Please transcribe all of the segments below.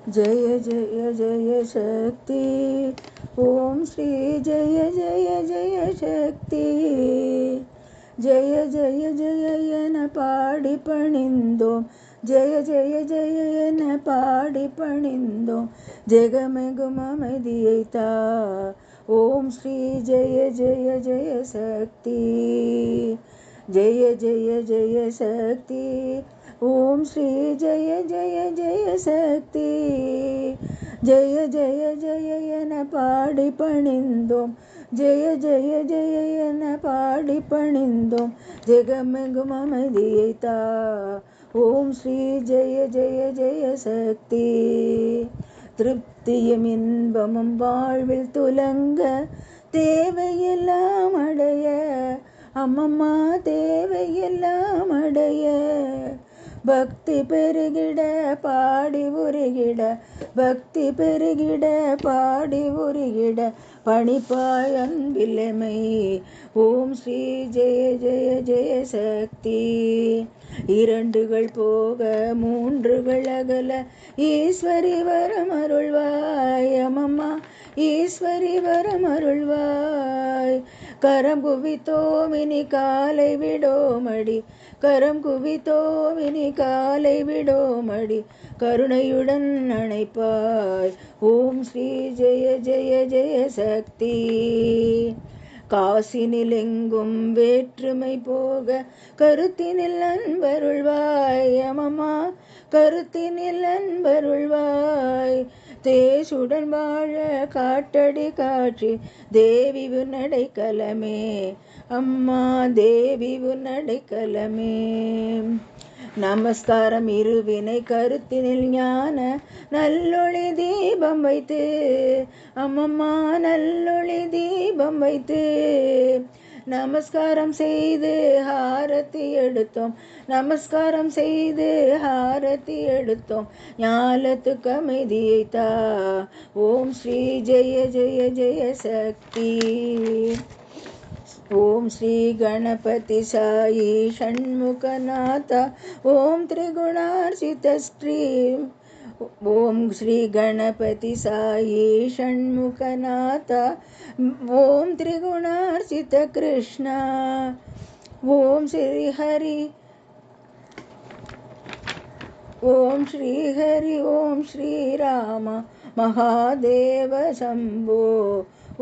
जय जय जय शक्ति ओम श्री जय जय जय शक्ति जय जय जय एन पाடி பணிந்தோம் जय जय जय एन पाடி பணிந்தோம் ஜெகமெங்கும் அமைதியை தா ஓம் ஸ்ரீ जय जय जय शक्ति जय जय जय शक्ति ओम श्री जय जय जय शक्ति जय जय जय एन पाடி பணிந்தோம் जय जय जय एन पाடி பணிந்தோம் ஜெகமெங்கும் அமைதியை தா ஓம் ஸ்ரீ जय जय जय शक्ति திருப்தியும் இன்பமும் வாழ்வில் துலங்க தேவையெல்லாம் அடைய அம்மம்மா தேவையெல்லாம் அடைய பக்தி பெருகிட பாடி உருகிட பக்தி பெருகிட பாடி உருகிட பணிப்பாய் அன்பில்லைமை ஓம் ஸ்ரீ ஜெய ஜெய ஜெய சக்தி இரண்டுகள் போக மூன்றுகள் அகல ஈஸ்வரி வரம் அருள்வாய் அம்மம்மா ஈஸ்வரி வரம் அருள்வாய் கரம் குவித்தோம் இனி காலை விடோமடி கரம் குவித்தோம் இனி காலை விடோமடி கருணையுடன் அணைப்பாய் ஓம் ஸ்ரீ ஜெய ஜெய ஜெய சக்தி காசினிலெங்கும் வேற்றுமை போக கருத்தினில் அன்பருள்வாய் அம்மம்மா கருத்தினில் அன்பருள்வாய் தேசுடன் வாழ காட்டடி காட்சி தேவி உன்னடைக்கலமே அம்மா தேவி உன்னடைக்கலமே நமஸ்காரம் இருவினை கருத்தினில் ஞான நல்லொளி தீபம் வைத்து அம்மம்மா நல்லொளி தீபம் வைத்து நமஸ்காரம் செய்து ஹாரதி எடுத்தோம் நமஸ்காரம் செய்து ஹாரதி எடுத்தோம் ஞாலத்துக்கு அமைதியை தா ஓம் ஸ்ரீ ஜெய ஜெய ஜெய சக்தி ओम श्री गणपति साई षण्मुखनाथ ओम त्रिगुणार्चित श्री ओम श्री गणपति साई षण्मुखनाथ ओम त्रिगुणार्चित कृष्ण ओम श्री हरि ओम श्री हरि ओम श्री राम महादेव शंभो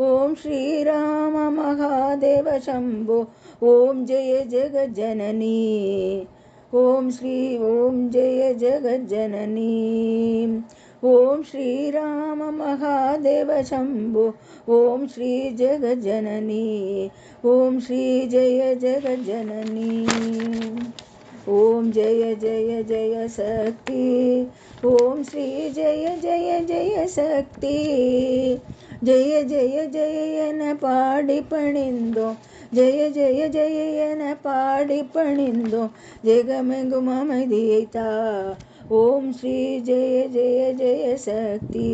ओम श्री राम महादेव शंभो ओम जय जगज्जननी ओम श्री ओम जय जगज्जननी ओम श्री राम महादेव शंभो ओम श्री जगज्जननी ओम श्री जय जगज्जननी ओम जय जय जय शक्ति ओम श्री जय जय जय शक्ति जय जय जय एन पाடி பணிந்தோம் जय जय जय एन पाடி பணிந்தோம் ஜெகமெங்கும் அமைதியை தா ஓம் ஸ்ரீ ஜெய ஜெய ஜெய சக்தி